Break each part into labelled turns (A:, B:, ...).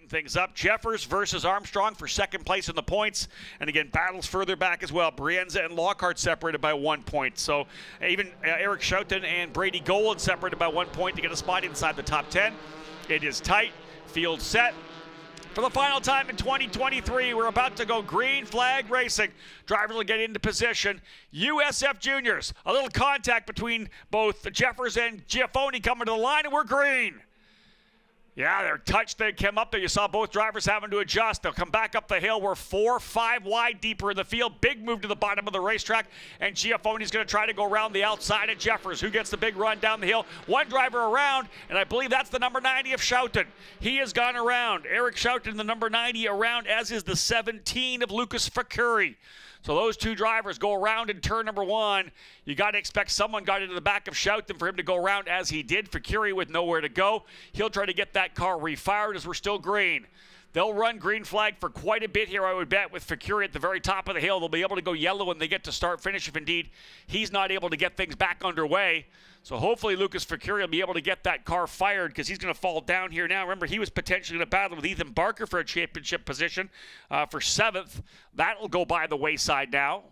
A: things up. Jeffers versus Armstrong for second place in the points. And again, battles further back as well. Brienza and Lockhart separated by 1 point. So even Eric Schouten and Brady Golan separated by 1 point to get a spot inside the top 10. It is tight. Field set. For the final time in 2023, we're about to go green flag racing. Drivers will get into position. USF Juniors, a little contact between both Jeffers and Giafoni coming to the line, and we're green. Yeah, they're touched. They came up there. You saw both drivers having to adjust. They'll come back up the hill. We're 4-5 wide deeper in the field. Big move to the bottom of the racetrack. And Giafoni's going to try to go around the outside of Jeffers, who gets the big run down the hill. One driver around, and I believe that's the number 90 of Schouten. He has gone around. Eric Schouten, the number 90, around, as is the 17 of Lucas Facuri. So those two drivers go around in turn number 1. You got to expect someone got into the back of Schouten for him to go around as he did. Facuri with nowhere to go. He'll try to get that car refired as we're still green. They'll run green flag for quite a bit here, I would bet, with Facuri at the very top of the hill. They'll be able to go yellow when they get to start-finish if indeed he's not able to get things back underway. So hopefully Lucas Facuri will be able to get that car fired because he's going to fall down here now. Remember, he was potentially going to battle with Ethan Barker for a championship position for 7th. That'll go by the wayside now.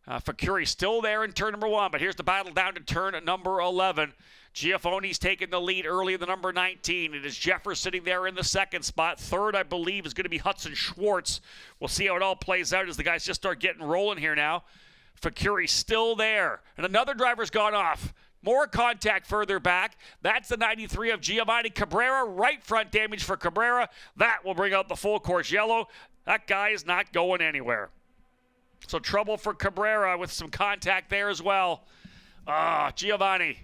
A: Facuri still there in turn number 1, but here's the battle down to turn number 11. Giafoni's taking the lead early in the number 19. It is Jeffers sitting there in the second spot. Third, I believe, is going to be Hudson Schwartz. We'll see how it all plays out as the guys just start getting rolling here now. Facuri still there. And another driver's gone off. More contact further back. That's the 93 of Giovanni Cabrera. Right front damage for Cabrera. That will bring out the full course yellow. That guy is not going anywhere. So trouble for Cabrera with some contact there as well. Giovanni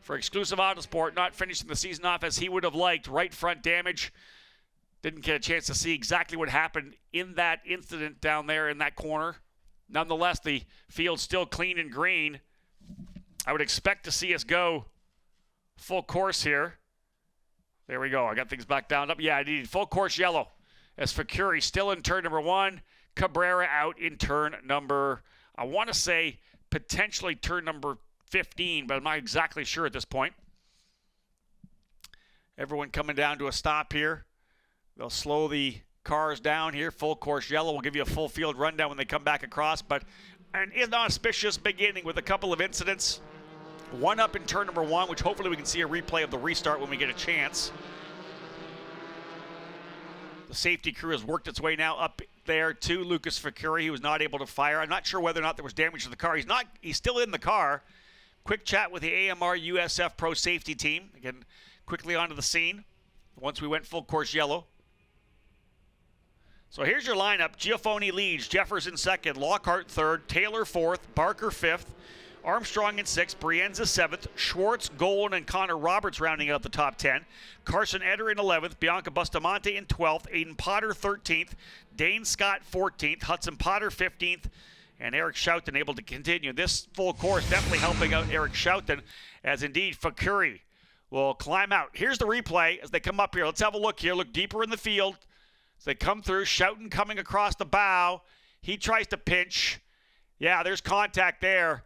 A: for Exclusive Autosport, not finishing the season off as he would have liked. Right front damage. Didn't get a chance to see exactly what happened in that incident down there in that corner. Nonetheless, the field's still clean and green. I would expect to see us go full course here. There we go. I got things back down up. Yeah, I needed full course yellow. As Facuri still in turn number 1. Cabrera out in turn number, I want to say potentially turn number 15, but I'm not exactly sure at this point. Everyone coming down to a stop here. They'll slow the cars down here. Full course yellow. We'll give you a full field rundown when they come back across, but an inauspicious beginning with a couple of incidents. One up in turn number 1, which hopefully we can see a replay of the restart when we get a chance. The safety crew has worked its way now up there to Lucas Facuri. He was not able to fire. I'm not sure whether or not there was damage to the car. He's still in the car. Quick chat with the AMR USF Pro Safety Team. Again, quickly onto the scene once we went full course yellow. So here's your lineup. Giafoni leads, Jeffers in second, Lockhart third, Taylor fourth, Barker fifth, Armstrong in sixth, Brienza seventh, Schwartz, Golan, and Connor Roberts rounding out the top 10. Carson Eder in 11th, Bianca Bustamante in 12th, Aiden Potter 13th, Dane Scott 14th, Hudson Potter 15th, and Eric Schouten able to continue. This full course definitely helping out Eric Schouten, as indeed Facuri will climb out. Here's the replay as they come up here. Let's have a look here. Look deeper in the field. As they come through, Schouten coming across the bow. He tries to pinch. Yeah, there's contact there.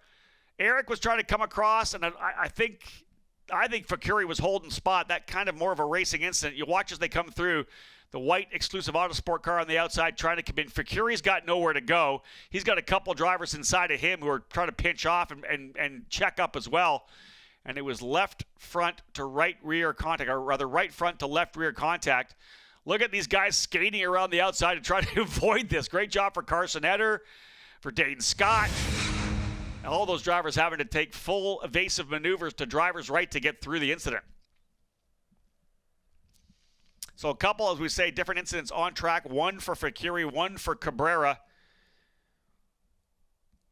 A: Eric was trying to come across, and I think Facuri was holding spot. That kind of more of a racing incident. You watch as they come through. The white Exclusive Autosport car on the outside trying to come in. Facuri's got nowhere to go. He's got a couple drivers inside of him who are trying to pinch off and check up as well. And it was left front to right rear contact, or rather right front to left rear contact. Look at these guys skating around the outside to try to avoid this. Great job for Carson Eder, for Dayton Scott. All those drivers having to take full evasive maneuvers to driver's right to get through the incident. So a couple, as we say, different incidents on track. One for Facuri, one for Cabrera.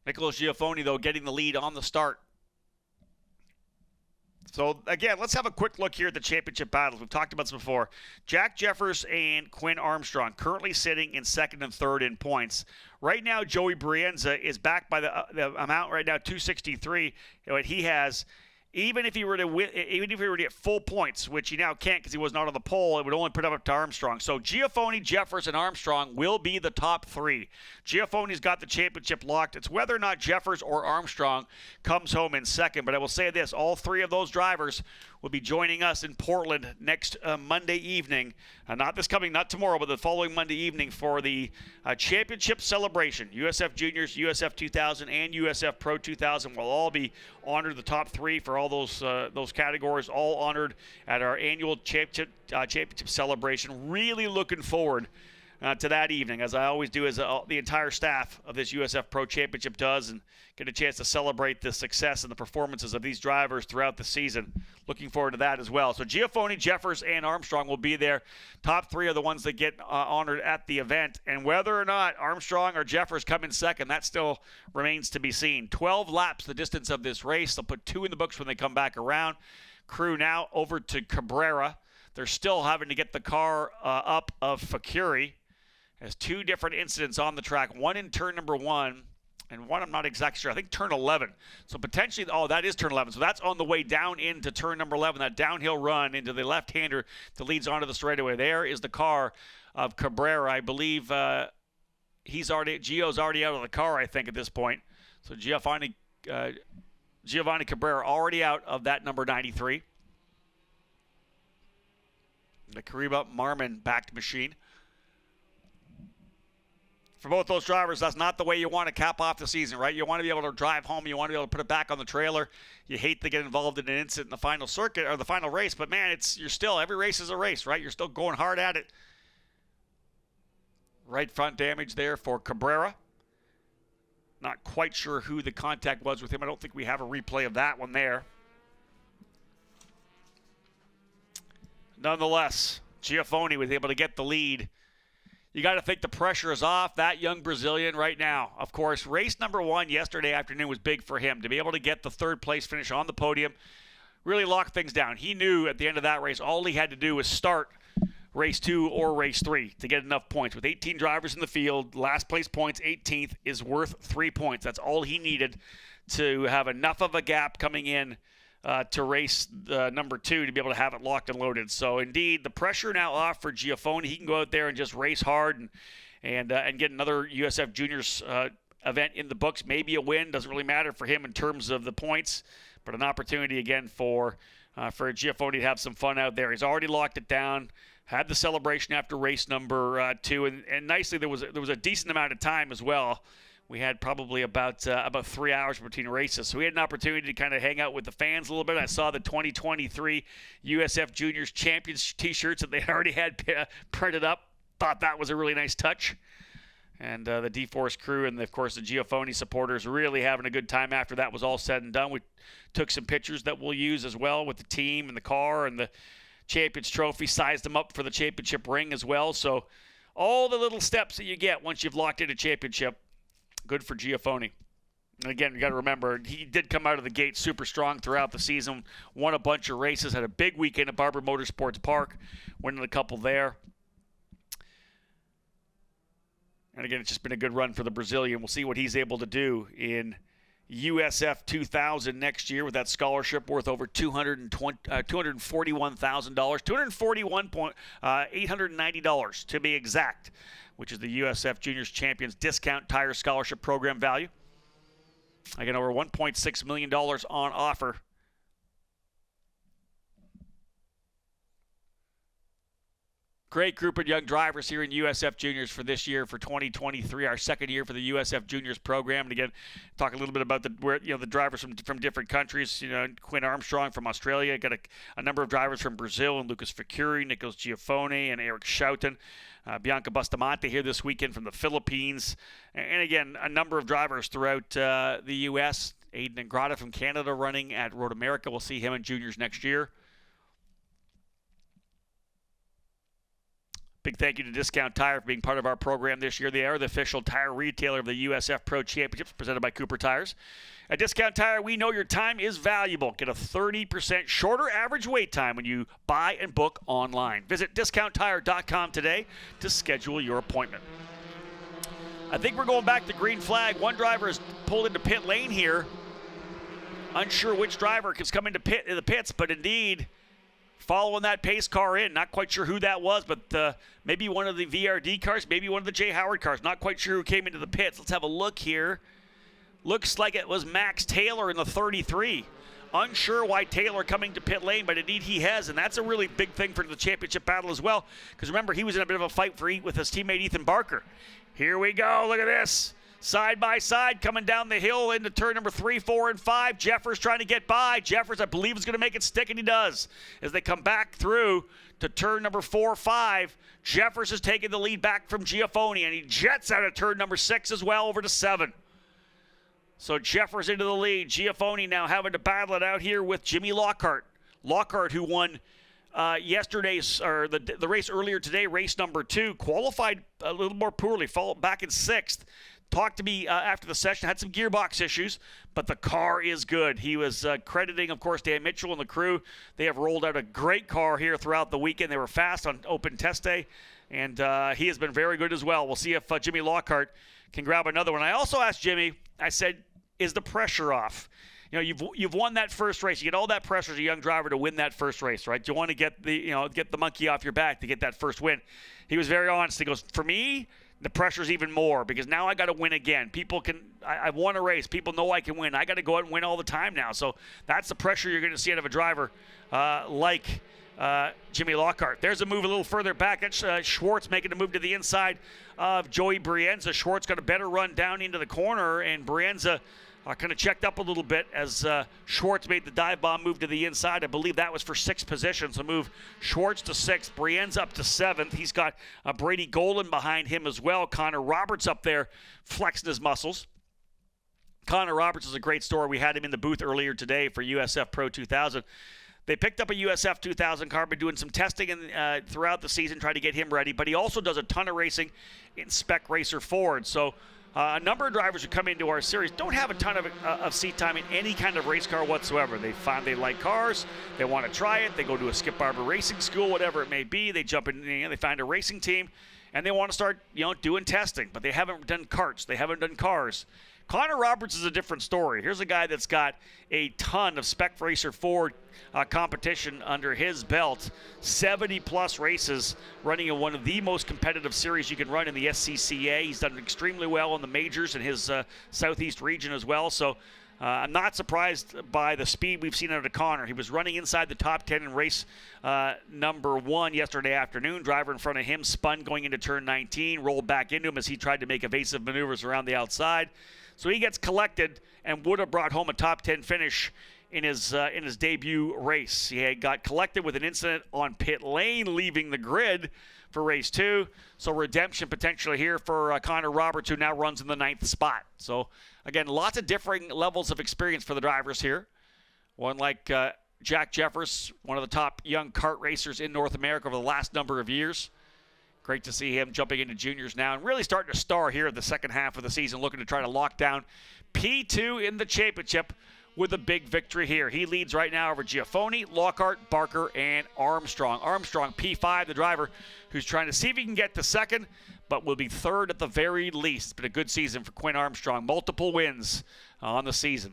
A: Nicholas Giafoni, though, getting the lead on the start. So, again, let's have a quick look here at the championship battles. We've talked about this before. Jack Jeffers and Quinn Armstrong currently sitting in second and third in points. Right now, Joey Brienza is back by the amount right now, 263. What he has, even if he were to get full points, which he now can't because he was not on the pole, it would only put up to Armstrong. So Giafoni, Jeffers, and Armstrong will be the top three. Giafoni's got the championship locked. It's whether or not Jeffers or Armstrong comes home in second. But I will say this, all three of those drivers will be joining us in Portland next Monday evening. Not tomorrow, but the following Monday evening for the championship celebration. USF Juniors, USF 2000, and USF Pro 2000 will all be honored. The top three for all those categories, all honored at our annual championship celebration. Really looking forward to that evening, as I always do, as the entire staff of this USF Pro Championship does, and get a chance to celebrate the success and the performances of these drivers throughout the season. Looking forward to that as well. So Giafoni, Jeffers, and Armstrong will be there. Top three are the ones that get honored at the event, and whether or not Armstrong or Jeffers come in second, that still remains to be seen. 12 laps the distance of this race. They'll put 2 in the books when they come back around. Crew now over to Cabrera. They're still having to get the car up of Fakuri. Has 2 different incidents on the track, one in turn number 1 and one I'm not exactly sure. I think turn 11. So potentially, that is turn 11. So that's on the way down into turn number 11, that downhill run into the left-hander that leads onto the straightaway. There is the car of Cabrera. I believe Gio's already out of the car, I think, at this point. So Giovanni Cabrera already out of that number 93. The Kariba Marmon-backed machine. For both those drivers, that's not the way you want to cap off the season, right? You want to be able to drive home. You want to be able to put it back on the trailer. You hate to get involved in an incident in the final circuit or the final race, but man, every race is a race, right? You're still going hard at it. Right front damage there for Cabrera. Not quite sure who the contact was with him. I don't think we have a replay of that one there. Nonetheless, Giafoni was able to get the lead. You got to think the pressure is off that young Brazilian right now. Of course, race number 1 yesterday afternoon was big for him. To be able to get the third place finish on the podium really locked things down. He knew at the end of that race all he had to do was start race 2 or race 3 to get enough points. With 18 drivers in the field, last place points, 18th, is worth 3 points. That's all he needed to have enough of a gap coming in to race number 2 to be able to have it locked and loaded. So indeed, the pressure now off for Giafoni. He can go out there and just race hard and get another USF Juniors event in the books. Maybe a win, doesn't really matter for him in terms of the points, but an opportunity again for Giafoni to have some fun out there. He's already locked it down. Had the celebration after race number 2, and nicely there was a decent amount of time as well. We had probably about 3 hours between races. So we had an opportunity to kind of hang out with the fans a little bit. I saw the 2023 USF Juniors Champions t-shirts that they already had printed up. Thought that was a really nice touch. And the D-Force crew and, of course, the Giafoni supporters really having a good time after that was all said and done. We took some pictures that we'll use as well with the team and the car and the Champions Trophy, sized them up for the championship ring as well. So all the little steps that you get once you've locked in a championship, good for Giafoni. And again, you got to remember, he did come out of the gate super strong throughout the season, won a bunch of races, had a big weekend at Barber Motorsports Park, winning a couple there. And again, it's just been a good run for the Brazilian. We'll see what he's able to do in USF 2000 next year with that scholarship worth over $241,000, $890 to be exact, which is the USF Juniors Champions Discount Tire Scholarship Program value. Again, over $1.6 million on offer. Great group of young drivers here in USF Juniors for this year, for 2023, our second year for the USF Juniors program. And again, talk a little bit about the drivers from different countries. Quinn Armstrong from Australia, got a number of drivers from Brazil, and Lucas Fakuri, Nicholas Giafoni, and Eric Schouten. Bianca Bustamante here this weekend from the Philippines. And again, a number of drivers throughout the U.S. Aiden Ingrata from Canada running at Road America. We'll see him in juniors next year. Big thank you to Discount Tire for being part of our program this year. They are the official tire retailer of the USF Pro Championships presented by Cooper Tires. At Discount Tire, we know your time is valuable. Get a 30% shorter average wait time when you buy and book online. Visit discounttire.com today to schedule your appointment. I think we're going back to green flag. One driver is pulled into pit lane here. Unsure which driver is coming to the pits, but indeed following that pace car in. Not quite sure who that was, but maybe one of the VRD cars, maybe one of the Jay Howard cars. Not quite sure who came into the pits. Let's have a look here. Looks like it was Max Taylor in the 33. Unsure why Taylor coming to pit lane, but indeed he has, and that's a really big thing for the championship battle as well, because remember, he was in a bit of a fight with his teammate Ethan Barker. Here we go, look at this. Side by side, coming down the hill into turn number 3, 4, and 5. Jeffers trying to get by. Jeffers, I believe, is going to make it stick, and he does. As they come back through to turn number 4, 5, Jeffers is taking the lead back from Giafoni, and he jets out of turn number 6 as well over to 7. So Jeffers into the lead. Giafoni now having to battle it out here with Jimmy Lockhart. Lockhart, who won the race earlier today, race number 2, qualified a little more poorly, followed back in 6th. Talked to me after the session, had some gearbox issues, but the car is good. He was crediting, of course, Dan Mitchell and the crew. They have rolled out a great car here throughout the weekend. They were fast on open test day, and he has been very good as well. We'll see if Jimmy Lockhart can grab another one. I also asked Jimmy, I said, is the pressure off? You know, you've won that first race. You get all that pressure as a young driver to win that first race, right? You want to get the monkey off your back to get that first win. He was very honest. He goes, for me, the pressure's even more because now I got to win again. I've won a race. People know I can win. I got to go out and win all the time now. So that's the pressure you're going to see out of a driver like Jimmy Lockhart. There's a move a little further back. That's Schwartz making a move to the inside of Joey Brienza. Schwartz got a better run down into the corner, and Brienza kind of checked up a little bit as Schwartz made the dive bomb move to the inside. I believe that was for 6th position. So move Schwartz to 6th, Brienza up to 7th. He's got Brady Golan behind him as well. Connor Roberts up there flexing his muscles. Connor Roberts is a great story. We had him in the booth earlier today for USF Pro 2000. They picked up a USF 2000 car, been doing some testing throughout the season, trying to get him ready. But he also does a ton of racing in Spec Racer Ford. So a number of drivers who come into our series don't have a ton of seat time in any kind of race car whatsoever. They find they like cars, they want to try it, they go to a Skip Barber racing school, whatever it may be. They jump in, they find a racing team, and they want to start, doing testing. But they haven't done karts, they haven't done cars. Connor Roberts is a different story. Here's a guy that's got a ton of Spec Racer Ford competition under his belt. 70-plus races running in one of the most competitive series you can run in the SCCA. He's done extremely well in the majors in his southeast region as well. So I'm not surprised by the speed we've seen out of Connor. He was running inside the top 10 in race number 1 yesterday afternoon. Driver in front of him spun going into turn 19, rolled back into him as he tried to make evasive maneuvers around the outside. So he gets collected and would have brought home a top 10 finish in his debut race. He had got collected with an incident on pit lane, leaving the grid for race 2. So redemption potentially here for Connor Roberts, who now runs in the 9th spot. So again, lots of differing levels of experience for the drivers here. One like Jack Jeffers, one of the top young kart racers in North America over the last number of years. Great to see him jumping into juniors now and really starting to star here in the second half of the season, looking to try to lock down P2 in the championship with a big victory here. He leads right now over Giafoni, Lockhart, Barker, and Armstrong. Armstrong, P5, the driver, who's trying to see if he can get to second, but will be third at the very least. It's been a good season for Quinn Armstrong. Multiple wins on the season.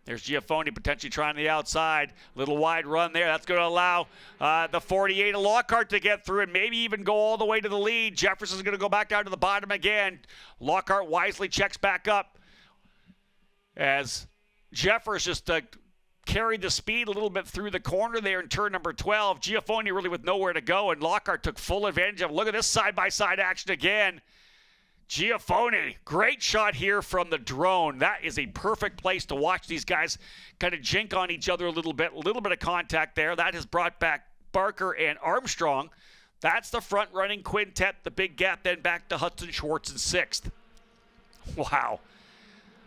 A: There's Giafoni potentially trying the outside. Little wide run there. That's going to allow the 48 of Lockhart to get through and maybe even go all the way to the lead. Jefferson's going to go back down to the bottom again. Lockhart wisely checks back up as Jeffers just carried the speed a little bit through the corner there in turn number 12. Giafoni really with nowhere to go, and Lockhart took full advantage of it. Look at this side-by-side action again. Giafoni, great shot here from the drone. That is a perfect place to watch these guys kind of jink on each other a little bit of contact there. That has brought back Barker and Armstrong. That's the front-running quintet. The big gap then back to Hudson Schwartz in 6th. Wow.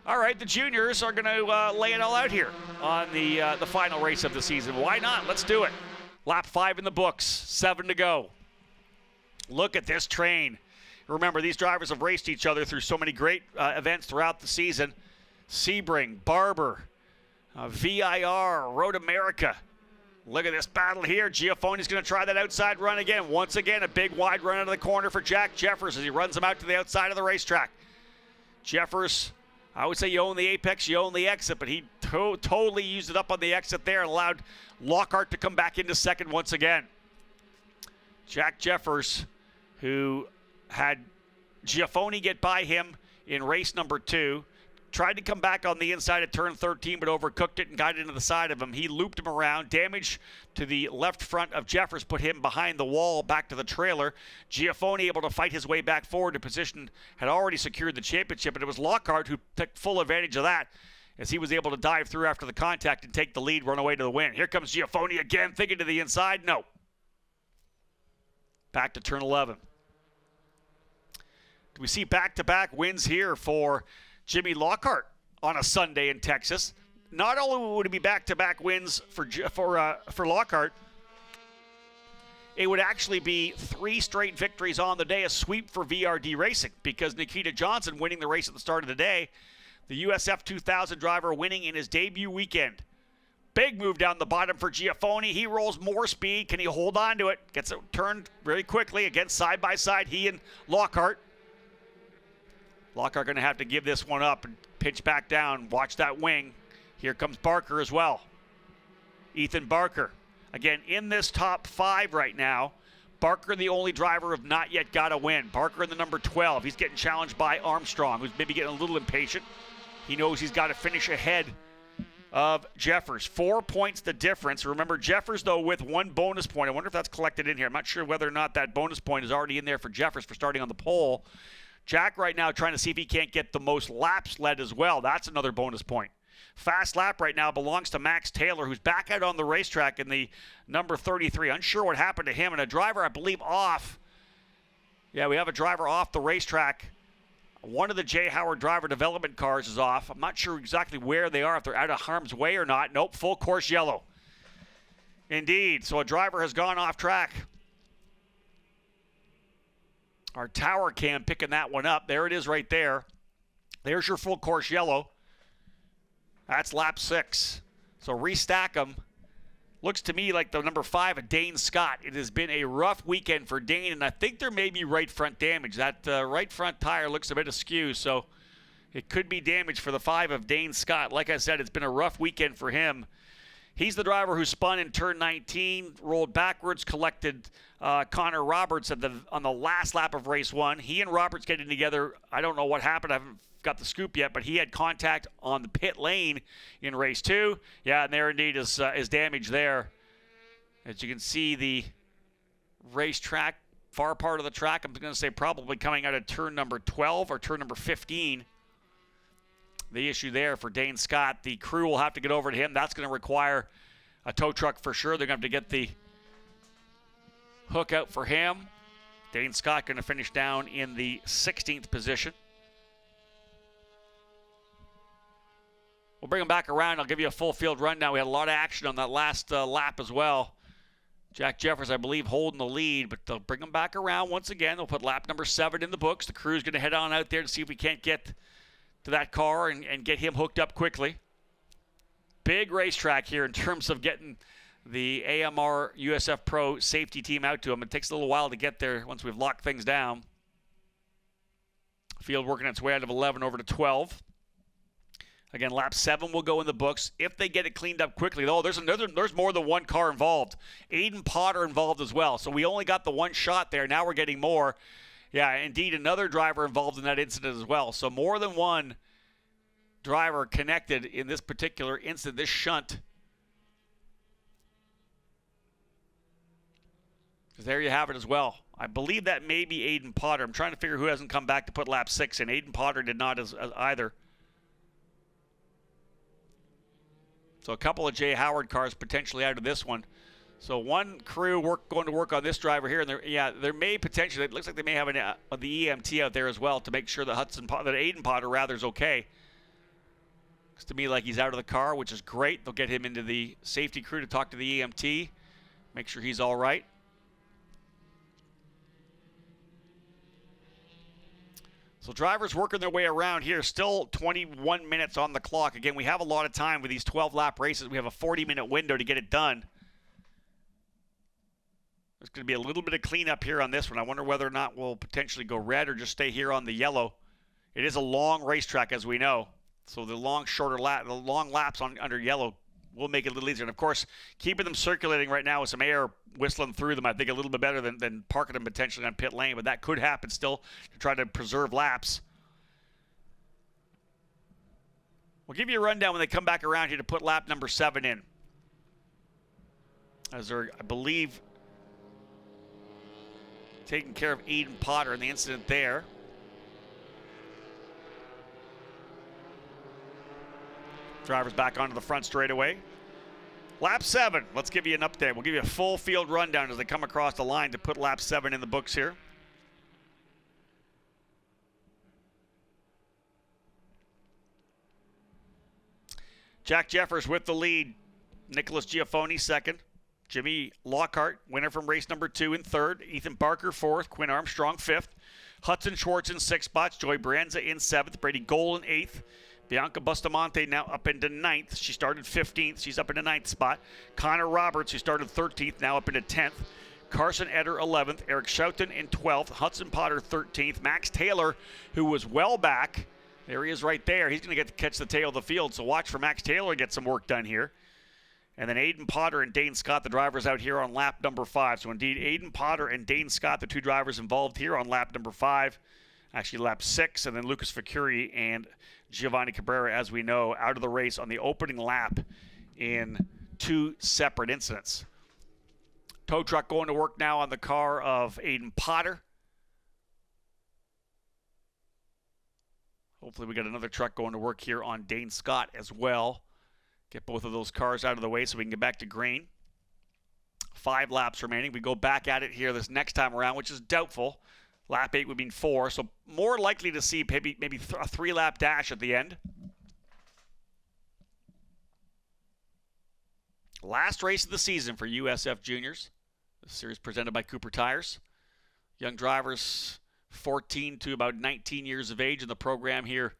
A: All right, the juniors are going to lay it all out here on the final race of the season. Why not? Let's do it. Lap 5 in the books, 7 to go. Look at this train. Remember, these drivers have raced each other through so many great events throughout the season. Sebring, Barber, VIR, Road America. Look at this battle here. Giafoni's going to try that outside run again. Once again, a big wide run out of the corner for Jack Jeffers as he runs him out to the outside of the racetrack. Jeffers, I would say you own the apex, you own the exit, but he totally used it up on the exit there and allowed Lockhart to come back into second once again. Jack Jeffers, who had Giafoni get by him in race number 2, tried to come back on the inside at turn 13, but overcooked it and got into the side of him. He looped him around. Damage to the left front of Jeffers put him behind the wall, back to the trailer. Giafoni able to fight his way back forward to position, had already secured the championship, and it was Lockhart who took full advantage of that as he was able to dive through after the contact and take the lead, run away to the win. Here comes Giafoni again, thinking to the inside. No. Back to turn 11. Do we see back-to-back wins here for Jimmy Lockhart on a Sunday in Texas? Not only would it be back-to-back wins for Lockhart, it would actually be 3 straight victories on the day, a sweep for VRD Racing, because Nikita Johnson winning the race at the start of the day, the USF 2000 driver winning in his debut weekend. Big move down the bottom for Giafoni. He rolls more speed. Can he hold on to it? Gets it turned very quickly. Again, side by side, he and Lockhart. Lockhart going to have to give this one up and pitch back down. Watch that wing. Here comes Barker as well. Ethan Barker. Again, in this top 5 right now. Barker, the only driver who have not yet got a win. Barker in the number 12. He's getting challenged by Armstrong, who's maybe getting a little impatient. He knows he's got to finish ahead of Jeffers. 4 points the difference. Remember, Jeffers, though, with 1 bonus point. I wonder if that's collected in here. I'm not sure whether or not that bonus point is already in there for Jeffers for starting on the pole. Jack right now trying to see if he can't get the most laps led as well. That's another bonus point. Fast lap right now belongs to Max Taylor, who's back out on the racetrack in the number 33. Unsure what happened to him. And a driver, I believe, off. Yeah, we have a driver off the racetrack. One of the J. Howard driver development cars is off. I'm not sure exactly where they are, if they're out of harm's way or not. Nope, full course yellow. Indeed, so a driver has gone off track. Our tower cam picking that one up. There it is right there. There's your full course yellow. That's lap 6. So restack them. Looks to me like the number 5 of Dane Scott. It has been a rough weekend for Dane, and I think there may be right front damage. That right front tire looks a bit askew, so it could be damage for the 5 of Dane Scott. Like I said, it's been a rough weekend for him. He's the driver who spun in turn 19, rolled backwards, collected Connor Roberts on the last lap of race 1. He and Roberts getting together. I don't know what happened. I haven't got the scoop yet, but he had contact on the pit lane in race 2. Yeah, and there indeed is damage there. As you can see, the racetrack, far part of the track, I'm going to say probably coming out of turn number 12 or turn number 15. The issue there for Dane Scott. The crew will have to get over to him. That's going to require a tow truck for sure. They're going to have to get the hook out for him. Dane Scott going to finish down in the 16th position. We'll bring him back around. I'll give you a full field rundown. We had a lot of action on that last lap as well. Jack Jeffers, I believe, holding the lead, but they'll bring him back around once again. They'll put lap number 7 in the books. The crew's going to head on out there to see if we can't get to that car and get him hooked up quickly. Big racetrack here in terms of getting the AMR USF Pro safety team out to him. It takes a little while to get there once we've locked things down. Field working its way out of 11 over to 12. Again, lap 7 will go in the books if they get it cleaned up quickly. Oh, there's more than one car involved. Aiden Potter involved as well. So we only got the one shot there. Now we're getting more. Yeah, indeed, another driver involved in that incident as well. So more than one driver connected in this particular incident, this shunt. There you have it as well. I believe that may be Aiden Potter. I'm trying to figure who hasn't come back to put lap 6 in. Aiden Potter did not as either. So a couple of J. Howard cars potentially out of this one. So one crew going to work on this driver here, and there may potentially, it looks like they may have the EMT out there as well to make sure that Aiden Potter rather is okay. Looks to me like he's out of the car, which is great. They'll get him into the safety crew to talk to the EMT, make sure he's all right. So drivers working their way around here. Still 21 minutes on the clock. Again, we have a lot of time with these 12-lap races. We have a 40-minute window to get it done. There's going to be a little bit of cleanup here on this one. I wonder whether or not we'll potentially go red or just stay here on the yellow. It is a long racetrack, as we know. So the long laps under yellow will make it a little easier. And, of course, keeping them circulating right now with some air whistling through them, I think a little bit better than parking them potentially on pit lane. But that could happen still to try to preserve laps. We'll give you a rundown when they come back around here to put lap number 7 in. As they're, I believe, taking care of Aiden Potter in the incident there. Drivers back onto the front straightaway. Lap 7, let's give you an update. We'll give you a full field rundown as they come across the line to put lap 7 in the books here. Jack Jeffers with the lead. Nicholas Giafoni second. Jimmy Lockhart, winner from race number 2 in third. Ethan Barker fourth. Quinn Armstrong fifth. Hudson Schwartz in 6 spots. Joy Brienza in 7th. Brady Goal in 8th. Bianca Bustamante now up into 9th. She started 15th. She's up into 9th spot. Connor Roberts, who started 13th, now up into 10th. Carson Eder 11th. Eric Schouten in 12th. Hudson Potter 13th. Max Taylor, who was well back. There he is right there. He's going to get to catch the tail of the field, so watch for Max Taylor to get some work done here. And then Aiden Potter and Dane Scott, the drivers out here on lap number 5. So indeed, Aiden Potter and Dane Scott, the 2 drivers involved here on lap number 5. Actually, lap 6, and then Lucas Facuri and Giovanni Cabrera, as we know, out of the race on the opening lap in 2 separate incidents. Tow truck going to work now on the car of Aiden Potter. Hopefully we got another truck going to work here on Dane Scott as well. Get both of those cars out of the way so we can get back to green. 5 laps remaining. We go back at it here this next time around, which is doubtful. Lap 8 would mean 4, so more likely to see maybe a 3-lap dash at the end. Last race of the season for USF Juniors. This series presented by Cooper Tires. Young drivers 14 to about 19 years of age in the program here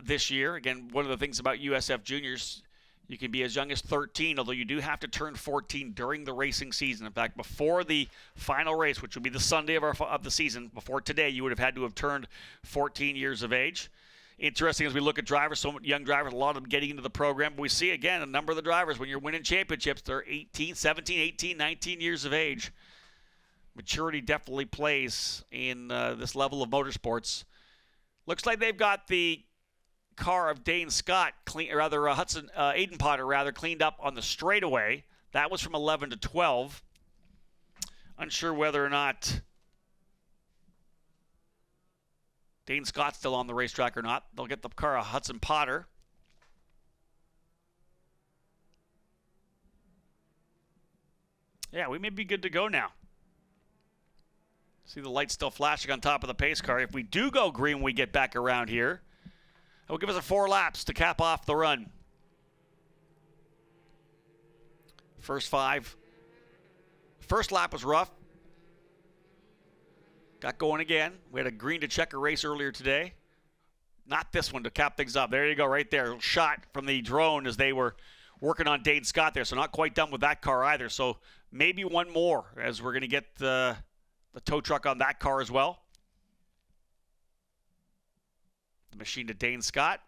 A: this year. Again, one of the things about USF Juniors, you can be as young as 13, although you do have to turn 14 during the racing season. In fact, before the final race, which will be the Sunday of the season, before today, you would have had to have turned 14 years of age. Interesting as we look at drivers, so many young drivers, a lot of them getting into the program. But we see, again, a number of the drivers, when you're winning championships, they're 17, 18, 19 years of age. Maturity definitely plays in this level of motorsports. Looks like they've got the car of Dane Scott, Aiden Potter, cleaned up on the straightaway. That was from 11 to 12. Unsure whether or not Dane Scott's still on the racetrack or not. They'll get the car of Hudson Potter. Yeah, we may be good to go now. See the lights still flashing on top of the pace car. If we do go green when we get back around here, it will give us a 4 laps to cap off the run. First 5. First lap was rough. Got going again. We had a green to checker race earlier today. Not this one to cap things up. There you go, right there. Shot from the drone as they were working on Dane Scott there. So not quite done with that car either. So maybe one more as we're going to get the tow truck on that car as well. The machine to Dane Scott.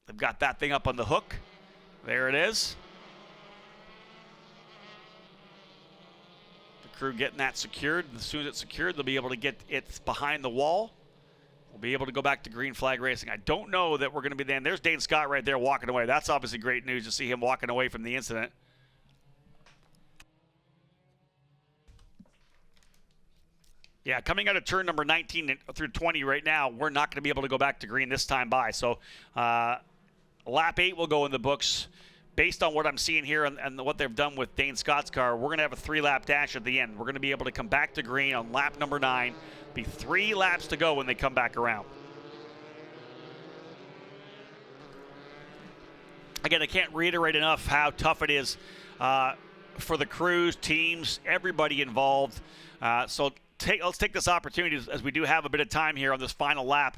A: They've got that thing up on the hook. There it is. The crew getting that secured. As soon as it's secured, they'll be able to get it behind the wall. We'll be able to go back to green flag racing. I don't know that we're going to be then. There's Dane Scott right there walking away. That's obviously great news to see him walking away from the incident. Yeah, coming out of turn number 19 through 20 right now, we're not going to be able to go back to green this time by. So lap 8 will go in the books. Based on what I'm seeing here and what they've done with Dane Scott's car, we're going to have a 3-lap dash at the end. We're going to be able to come back to green on lap number 9. Be 3 laps to go when they come back around. Again, I can't reiterate enough how tough it is for the crews, teams, everybody involved. So let's take this opportunity as we do have a bit of time here on this final lap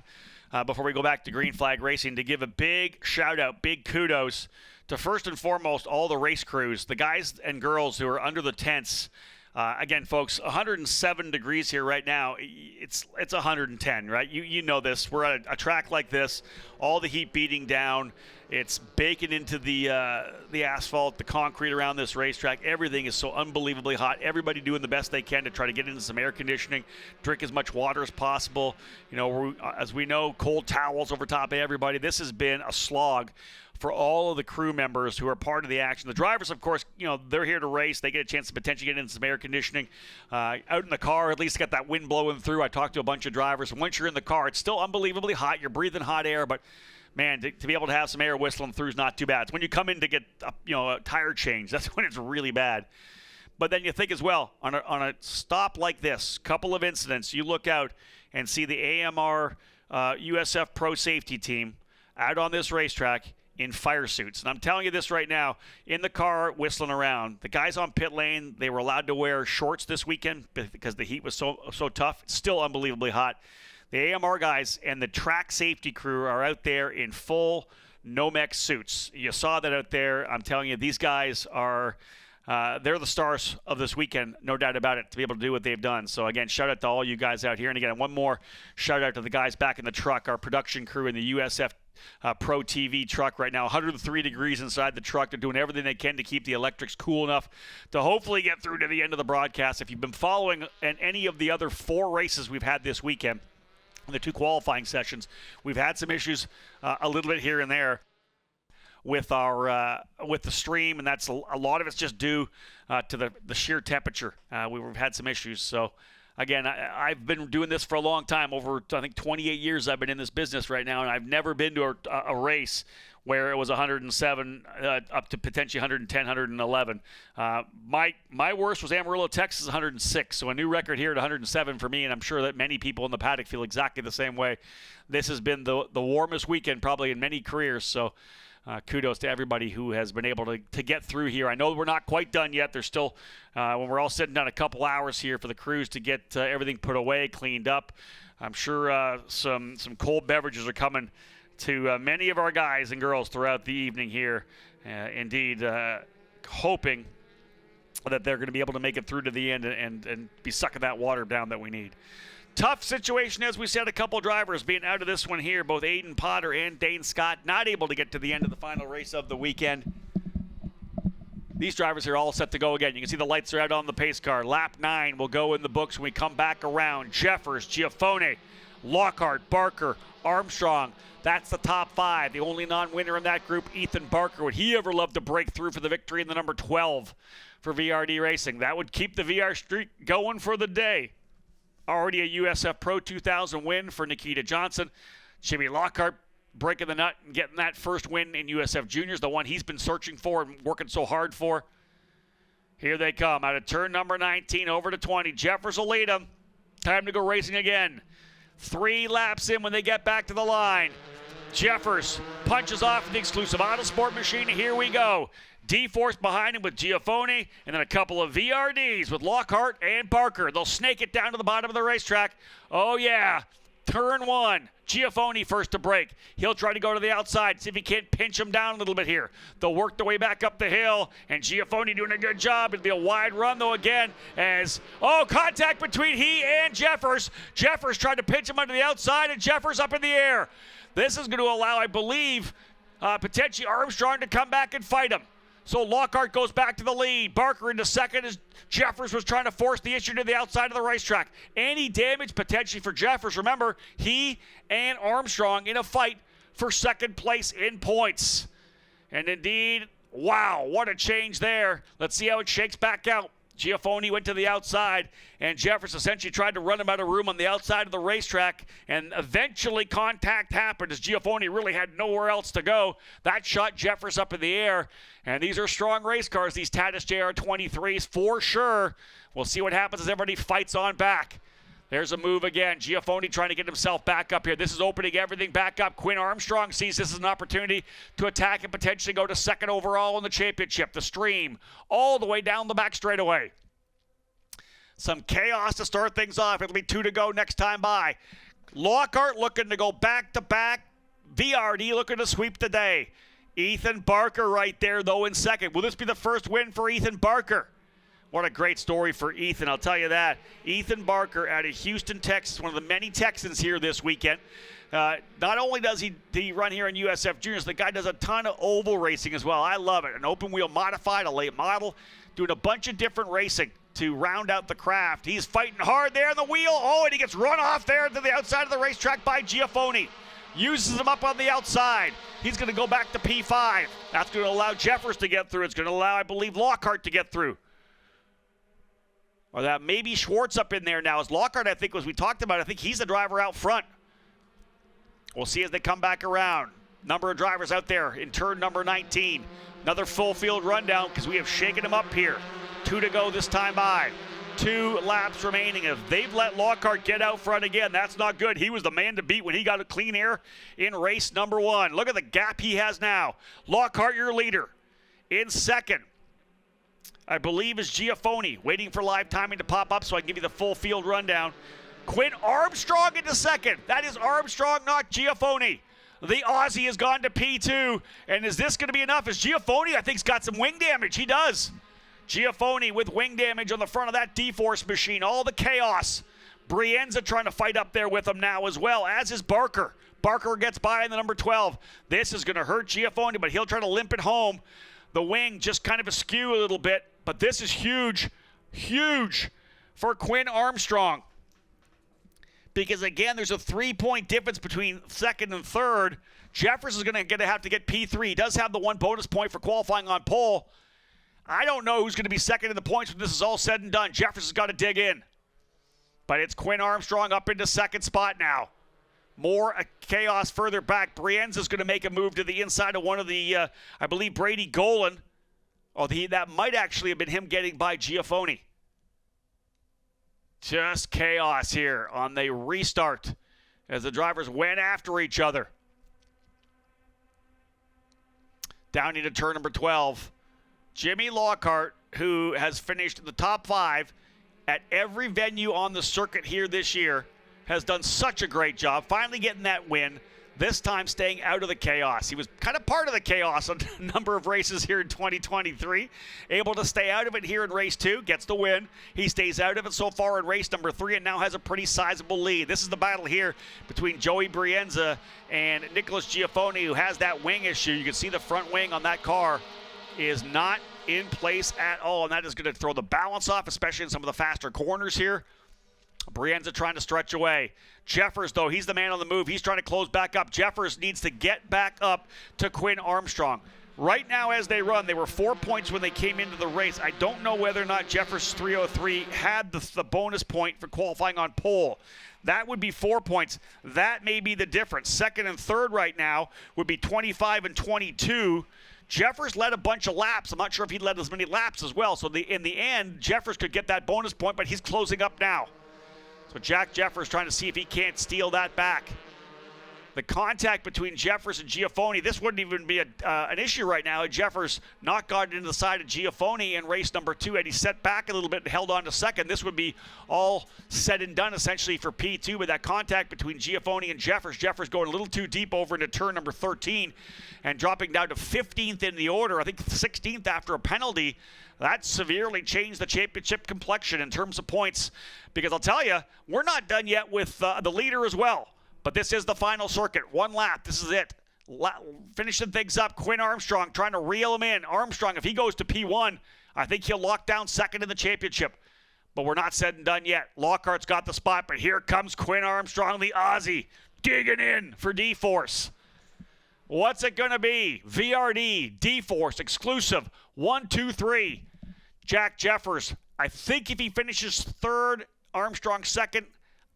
A: before we go back to green flag racing to give a big shout out, big kudos to first and foremost all the race crews, the guys and girls who are under the tents Again, folks, 107 degrees here right now. It's 110, right? You know this. We're at a track like this, all the heat beating down. It's baking into the asphalt, the concrete around this racetrack. Everything is so unbelievably hot. Everybody doing the best they can to try to get into some air conditioning, drink as much water as possible. You know, as we know, cold towels over top of everybody. This has been a slog for all of the crew members who are part of the action. The drivers, of course, you know, they're here to race. They get a chance to potentially get into some air conditioning. Out in the car, at least got that wind blowing through. I talked to a bunch of drivers, and once you're in the car, it's still unbelievably hot. You're breathing hot air, but man, to be able to have some air whistling through is not too bad. It's when you come in to get a tire change, that's when it's really bad. But then you think as well, on a stop like this, couple of incidents, you look out and see the AMR USF Pro Safety Team out on this racetrack in fire suits. And I'm telling you this right now, in the car whistling around, the guys on pit lane, they were allowed to wear shorts this weekend because the heat was so tough. It's still unbelievably hot. The AMR guys and the track safety crew are out there in full Nomex suits. You saw that out there. I'm telling you, these guys are they're the stars of this weekend, no doubt about it, to be able to do what they've done. So, again, shout out to all you guys out here. And, again, one more shout out to the guys back in the truck, our production crew in the USF Pro TV truck right now. 103 degrees inside the truck. They're doing everything they can to keep the electrics cool enough to hopefully get through to the end of the broadcast. If you've been following any of the other 4 races we've had this weekend, the 2 qualifying sessions, we've had some issues a little bit here and there with the stream, and that's a lot of it's just due to the sheer temperature. We've had some issues. So again, I've been doing this for a long time, over I think 28 years I've been in this business right now, and I've never been to a race where it was 107 up to potentially 110, 111. My worst was Amarillo, Texas, 106. So a new record here at 107 for me, and I'm sure that many people in the paddock feel exactly the same way. This has been the warmest weekend probably in many careers. So kudos to everybody who has been able to get through here. I know we're not quite done yet. There's still, when we're all sitting down, a couple hours here for the crews to get everything put away, cleaned up. I'm sure some cold beverages are coming to many of our guys and girls throughout the evening here. Indeed, hoping that they're going to be able to make it through to the end and be sucking that water down that we need. Tough situation, as we said, a couple drivers being out of this one here, both Aiden Potter and Dane Scott, not able to get to the end of the final race of the weekend. These drivers are all set to go again. You can see the lights are out on the pace car. Lap 9 will go in the books when we come back around. Jeffers, Giafone, Lockhart, Barker, Armstrong. That's the top 5. The only non-winner in that group, Ethan Barker. Would he ever love to break through for the victory in the number 12 for VRD Racing? That would keep the VR streak going for the day. Already a USF Pro 2000 win for Nikita Johnson. Jimmy Lockhart breaking the nut and getting that first win in USF Juniors, the one he's been searching for and working so hard for. Here they come out of turn number 19 over to 20. Jeffers will lead them. Time to go racing again. 3 laps in when they get back to the line. Jeffers punches off the exclusive Autosport machine. Here we go. D-Force behind him with Giafone, and then a couple of VRDs with Lockhart and Barker. They'll snake it down to the bottom of the racetrack. Oh, yeah. Turn 1. Giafone first to break. He'll try to go to the outside, see if he can't pinch him down a little bit here. They'll work their way back up the hill, and Giafone doing a good job. It'll be a wide run, though, again, as, contact between he and Jeffers. Jeffers tried to pinch him under the outside, and Jeffers up in the air. This is going to allow, I believe, potentially Armstrong to come back and fight him. So Lockhart goes back to the lead. Barker into second as Jeffers was trying to force the issue to the outside of the racetrack. Any damage potentially for Jeffers. Remember, he and Armstrong in a fight for second place in points. And indeed, wow, what a change there. Let's see how it shakes back out. Giafone went to the outside, and Jeffers essentially tried to run him out of room on the outside of the racetrack, and eventually contact happened as Giafone really had nowhere else to go. That shot Jeffers up in the air, and these are strong race cars, these Tatis JR23s for sure. We'll see what happens as everybody fights on back. There's a move again. Giafone trying to get himself back up here. This is opening everything back up. Quinn Armstrong sees this as an opportunity to attack and potentially go to second overall in the championship. The stream all the way down the back straightaway. Some chaos to start things off. It'll be 2 to go next time by. Lockhart looking to go back-to-back. VRD looking to sweep the day. Ethan Barker right there, though, in second. Will this be the first win for Ethan Barker? What a great story for Ethan, I'll tell you that. Ethan Barker out of Houston, Texas, one of the many Texans here this weekend. Not only does he run here in USF Juniors, the guy does a ton of oval racing as well. I love it. An open wheel modified, a late model, doing a bunch of different racing to round out the craft. He's fighting hard there in the wheel. Oh, and he gets run off there to the outside of the racetrack by Giafoni. Uses him up on the outside. He's going to go back to P5. That's going to allow Jeffers to get through. It's going to allow, I believe, Lockhart to get through. Or that maybe Schwartz up in there now. As Lockhart, I think, as we talked about, I think he's the driver out front. We'll see as they come back around. Number of drivers out there in turn number 19. Another full field rundown because we have shaken them up here. 2 to go this time by. 2 laps remaining. If they've let Lockhart get out front again, that's not good. He was the man to beat when he got a clean air in race number 1. Look at the gap he has now. Lockhart, your leader. In second, I believe, is Giafoni, waiting for live timing to pop up so I can give you the full field rundown. Quinn Armstrong into second. That is Armstrong, not Giafoni. The Aussie has gone to P2. And is this going to be enough? Is Giafoni, I think, has got some wing damage. He does. Giafoni with wing damage on the front of that D-Force machine. All the chaos. Brienza trying to fight up there with him now as well, as is Barker. Barker gets by in the number 12. This is going to hurt Giafoni, but he'll try to limp it home. The wing just kind of askew a little bit. But this is huge, huge for Quinn Armstrong. Because, again, there's a 3-point difference between second and third. Jeffers is going to have to get P3. He does have the 1 bonus point for qualifying on pole. I don't know who's going to be second in the points when this is all said and done. Jeffers has got to dig in. But it's Quinn Armstrong up into second spot now. More chaos further back. Brienza's going to make a move to the inside of one of the, I believe, Brady Golan. Oh, that might actually have been him getting by Giafoni. Just chaos here on the restart as the drivers went after each other. Down into turn number 12. Jimmy Lockhart, who has finished in the top 5 at every venue on the circuit here this year, has done such a great job finally getting that win. This time staying out of the chaos. He was kind of part of the chaos on a number of races here in 2023. Able to stay out of it here in race 2. Gets the win. He stays out of it so far in race number 3 and now has a pretty sizable lead. This is the battle here between Joey Brienza and Nicholas Giafoni, who has that wing issue. You can see the front wing on that car is not in place at all, and that is going to throw the balance off, especially in some of the faster corners here. Brienza trying to stretch away. Jeffers, though, he's the man on the move. He's trying to close back up. Jeffers needs to get back up to Quinn Armstrong. Right now, as they run, they were 4 points when they came into the race. I don't know whether or not Jeffers 303 had the bonus point for qualifying on pole. That would be 4 points. That may be the difference. Second and third right now would be 25 and 22. Jeffers led a bunch of laps. I'm not sure if he led as many laps as well. So in the end, Jeffers could get that bonus point, but he's closing up now. So Jack Jeffers trying to see if he can't steal that back. The contact between Jeffers and Giafoni, this wouldn't even be an issue right now. Jeffers not gotten into the side of Giafoni in race number 2, and he set back a little bit and held on to second. This would be all said and done essentially for P2, but that contact between Giafoni and Jeffers going a little too deep over into turn number 13 and dropping down to 15th in the order, I think 16th after a penalty. That severely changed the championship complexion in terms of points, because I'll tell you, we're not done yet with the leader as well. But this is the final circuit. 1 lap. This is it. Finishing things up. Quinn Armstrong trying to reel him in. Armstrong, if he goes to P1, I think he'll lock down second in the championship. But we're not said and done yet. Lockhart's got the spot, but here comes Quinn Armstrong, the Aussie, digging in for D-Force. What's it going to be? VRD, D-Force, exclusive. 1, 2, 3. Jack Jeffers. I think if he finishes third, Armstrong second,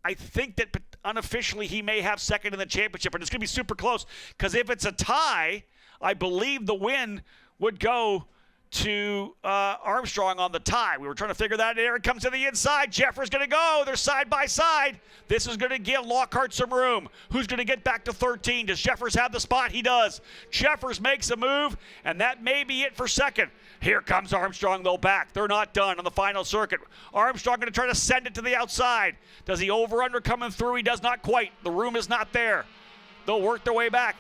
A: I think that unofficially he may have second in the championship, but it's going to be super close, because if it's a tie, I believe the win would go to Armstrong on the tie. We were trying to figure that out. There it comes to the inside. Jeffers going to go. They're side by side. This is going to give Lockhart some room. Who's going to get back to 13? Does Jeffers have the spot? He does. Jeffers makes a move, and that may be it for second. Here comes Armstrong, though, back. They're not done on the final circuit. Armstrong going to try to send it to the outside. Does he over-under coming through? He does not quite. The room is not there. They'll work their way back.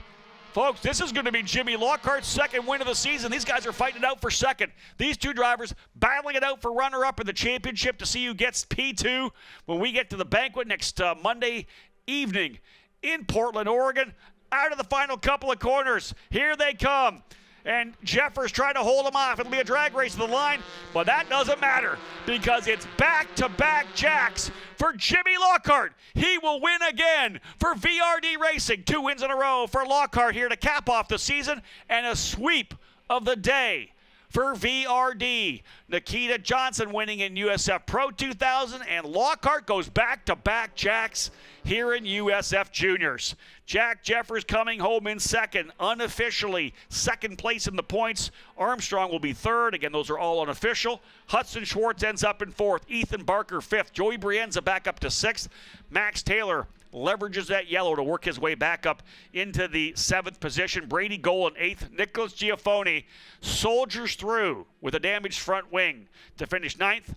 A: Folks, this is going to be Jimmy Lockhart's second win of the season. These guys are fighting it out for second. These two drivers battling it out for runner-up in the championship to see who gets P2 when we get to the banquet next Monday evening in Portland, Oregon. Out of the final couple of corners. Here they come. And Jeffers trying to hold him off. It'll be a drag race to the line, but that doesn't matter because it's back-to-back jacks for Jimmy Lockhart. He will win again for VRD Racing. 2 wins in a row for Lockhart here to cap off the season, and a sweep of the day for VRD. Nikita Johnson winning in USF Pro 2000, and Lockhart goes back-to-back jacks here in USF Juniors. Jack Jeffers coming home in second, unofficially second place in the points. Armstrong will be third. Again, those are all unofficial. Hudson Schwartz ends up in fourth. Ethan Barker fifth. Joey Brienza back up to sixth. Max Taylor leverages that yellow to work his way back up into the 7th position. Brady Gold in 8th. Nicholas Giaffoni soldiers through with a damaged front wing to finish 9th.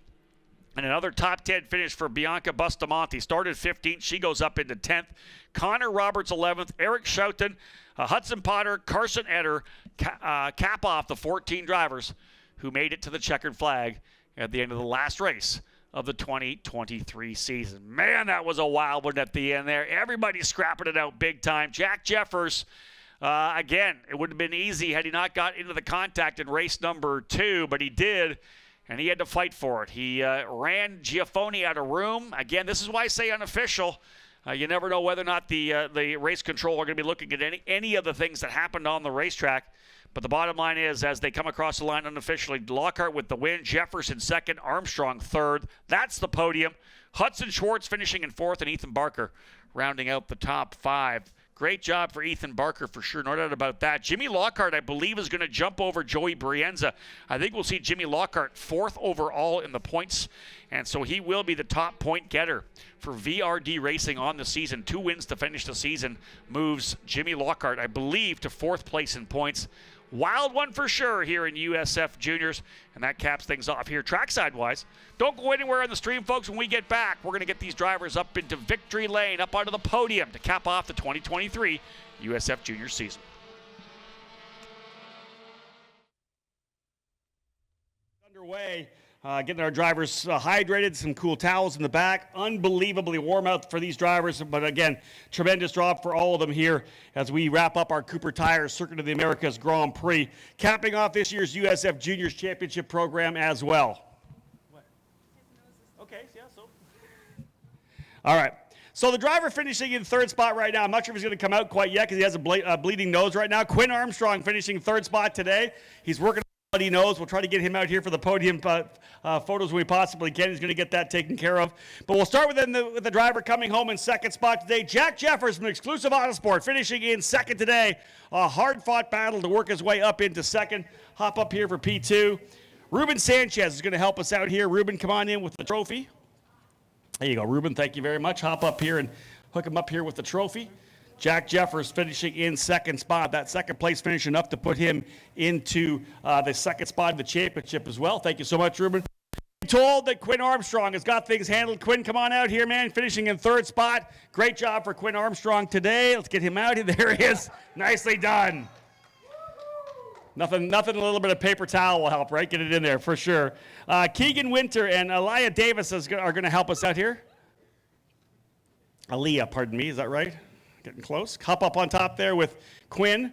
A: And another top 10 finish for Bianca Bustamante. Started 15th. She goes up into 10th. Connor Roberts 11th. Eric Schouten, Hudson Potter, Carson Eder cap off the 14 drivers who made it to the checkered flag at the end of the last race of the 2023 season. Man, that was a wild one at the end there. Everybody's scrapping it out big time. Jack Jeffers, again, it would have been easy had he not got into the contact in race number 2, but he did, and he had to fight for it. He ran Giaffoni out of room. Again, this is why I say unofficial. You never know whether or not the race control are going to be looking at any of the things that happened on the racetrack. But the bottom line is, as they come across the line unofficially, Lockhart with the win, Jefferson second, Armstrong third. That's the podium. Hudson Schwartz finishing in fourth, and Ethan Barker rounding out the top 5. Great job for Ethan Barker for sure, no doubt about that. Jimmy Lockhart, I believe, is going to jump over Joey Brienza. I think we'll see Jimmy Lockhart 4th overall in the points, and so he will be the top point getter for VRD Racing on the season. 2 wins to finish the season moves Jimmy Lockhart, I believe, to 4th place in points. Wild one for sure here in USF Juniors, and that caps things off here trackside-wise. Don't go anywhere on the stream, folks. When we get back, we're going to get these drivers up into victory lane, up onto the podium to cap off the 2023 USF Junior season. Underway. Getting our drivers hydrated, some cool towels in the back. Unbelievably warm out for these drivers, but again, tremendous job for all of them here as we wrap up our Cooper Tires Circuit of the Americas Grand Prix, capping off this year's USF Juniors Championship program as well. What? Okay, yeah, so. All right. So the driver finishing in 3rd spot right now, I'm not sure if he's going to come out quite yet because he has a bleeding nose right now. Quinn Armstrong finishing 3rd spot today. He's working. He knows. We'll try to get him out here for the podium photos when we possibly can. He's going to get that taken care of. But we'll start with the driver coming home in 2nd spot today. Jack Jeffers from Exclusive Autosport finishing in 2nd today. A hard-fought battle to work his way up into 2nd. Hop up here for P2. Ruben Sanchez is going to help us out here. Ruben, come on in with the trophy. There you go, Ruben. Thank you very much. Hop up here and hook him up here with the trophy. Jack Jeffers finishing in 2nd spot. That 2nd place finish enough to put him into the 2nd spot of the championship as well. Thank you so much, Ruben. I'm told that Quinn Armstrong has got things handled. Quinn, come on out here, man. Finishing in 3rd spot. Great job for Quinn Armstrong today. Let's get him out. There he is. Nicely done. Nothing, a little bit of paper towel will help, right? Get it in there for sure. Keegan Winter and Aliyah Davis are going to help us out here. Aliyah, pardon me. Is that right? Getting close. Hop up on top there with Quinn,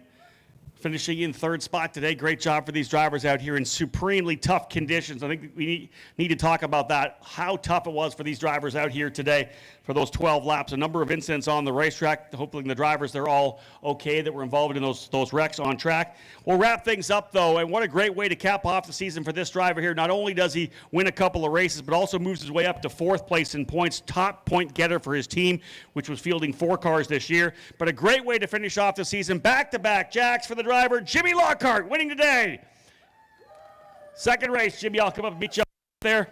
A: finishing in 3rd spot today. Great job for these drivers out here in supremely tough conditions. I think we need to talk about that, how tough it was for these drivers out here today for those 12 laps. A number of incidents on the racetrack. Hopefully the drivers, they're all okay that were involved in those wrecks on track. We'll wrap things up, though, and what a great way to cap off the season for this driver here. Not only does he win a couple of races, but also moves his way up to 4th place in points, top point getter for his team, which was fielding 4 cars this year. But a great way to finish off the season. Back-to-back jacks for the driver, Jimmy Lockhart, winning today. 2nd race, Jimmy, I'll come up and meet you up there.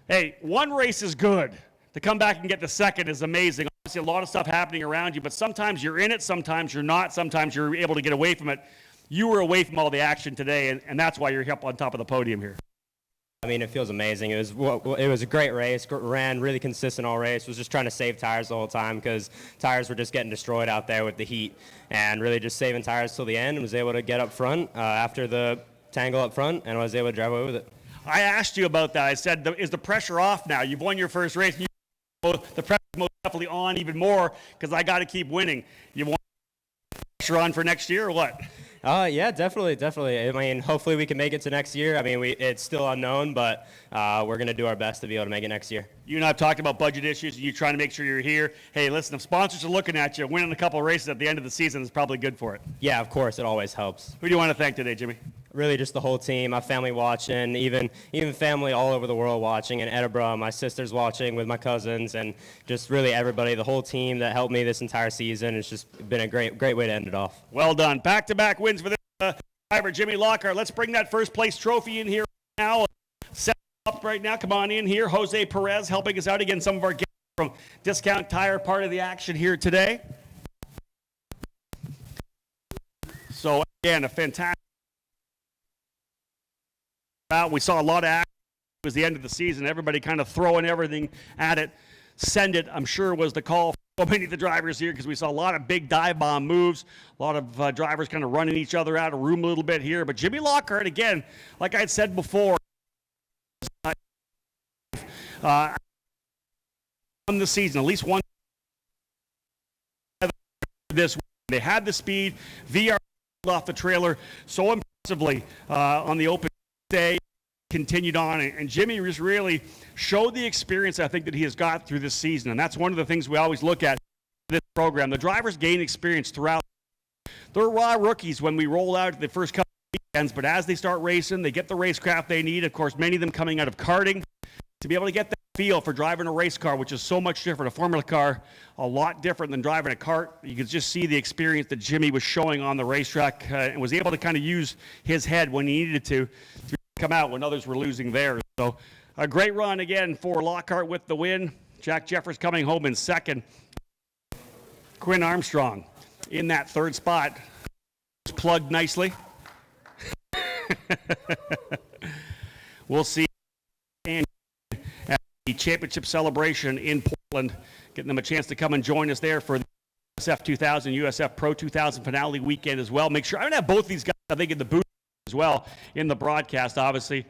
A: Hey, 1 race is good. To come back and get the 2nd is amazing. Obviously, a lot of stuff happening around you, but sometimes you're in it, sometimes you're not, sometimes you're able to get away from it. You were away from all the action today, and that's why you're up on top of the podium here.
B: I mean, it feels amazing. It was a great race. Ran really consistent all race. Was just trying to save tires the whole time because tires were just getting destroyed out there with the heat, and really just saving tires till the end. And was able to get up front after the tangle up front, and was able to drive away with it.
A: I asked you about that. I said, is the pressure off now? You've won your first race. The pressure is most definitely on even more because I got to keep winning. You want pressure on for next year or what?
B: Yeah, definitely. I mean, hopefully we can make it to next year. I mean, it's still unknown, but we're going to do our best to be able to make it next year.
A: You and I have talked about budget issues, and you're trying to make sure you're here. Hey, listen, if sponsors are looking at you, winning a couple of races at the end of the season is probably good for it.
B: Yeah, of course. It always helps.
A: Who do you want to thank today, Jimmy?
B: Really just the whole team, my family watching, even family all over the world watching in Edinburgh, my sister's watching with my cousins, and just really everybody, the whole team that helped me this entire season. It's just been a great way to end it off.
A: Well done. Back-to-back wins for this driver, Jimmy Lockhart. Let's bring that first place trophy in here now. Set up right now. Come on in here. Jose Perez helping us out again. Some of our guests from Discount Tire, part of the action here today. So, again, a fantastic. We saw a lot of action. It was the end of the season. Everybody kind of throwing everything at it. Send it, I'm sure, was the call for so many of the drivers here because we saw a lot of big dive bomb moves. A lot of drivers kind of running each other out of room a little bit here. But Jimmy Lockhart, again, like I had said before, on the season, at least one this week. They had the speed. VR off the trailer so impressively on the open day, continued on, and Jimmy just really showed the experience I think that he has got through this season, and that's one of the things we always look at in this program. The drivers gain experience throughout. They're raw rookies when we roll out the first couple of weekends, but as they start racing, they get the racecraft they need. Of course, many of them coming out of karting to be able to get that feel for driving a race car, which is so much different. A Formula car, a lot different than driving a kart. You could just see the experience that Jimmy was showing on the racetrack and was able to kind of use his head when he needed to come out when others were losing theirs. So a great run again for Lockhart with the win. Jack Jeffers coming home in second. Quinn Armstrong in that third spot. Plugged nicely. We'll see at the championship celebration in Portland, getting them a chance to come and join us there for the USF 2000, USF Pro 2000 finale weekend as well. Make sure, I'm going to have both these guys, I think, in the booth as well in the broadcast, obviously.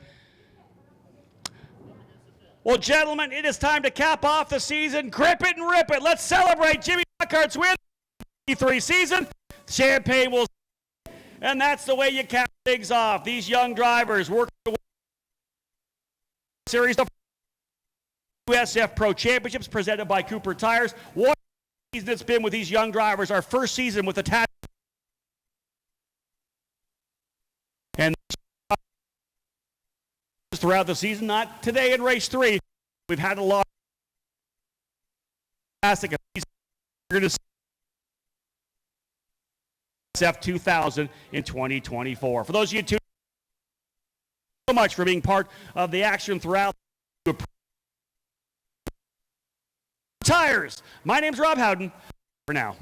A: Well, gentlemen, it is time to cap off the season. Grip it and rip it. Let's celebrate Jimmy Lockhart's win. 23 season. Champagne will, and that's the way you cap things off. These young drivers working the series of USF Pro Championships presented by Cooper Tires. What a season it's been with these young drivers. Our first season with the and throughout the season, not today in race 3. We've had a lot of fantastic. We're going to see USF 2000 in 2024. For those of you who so much for being part of the action throughout Tires. My name's Rob Howden for now.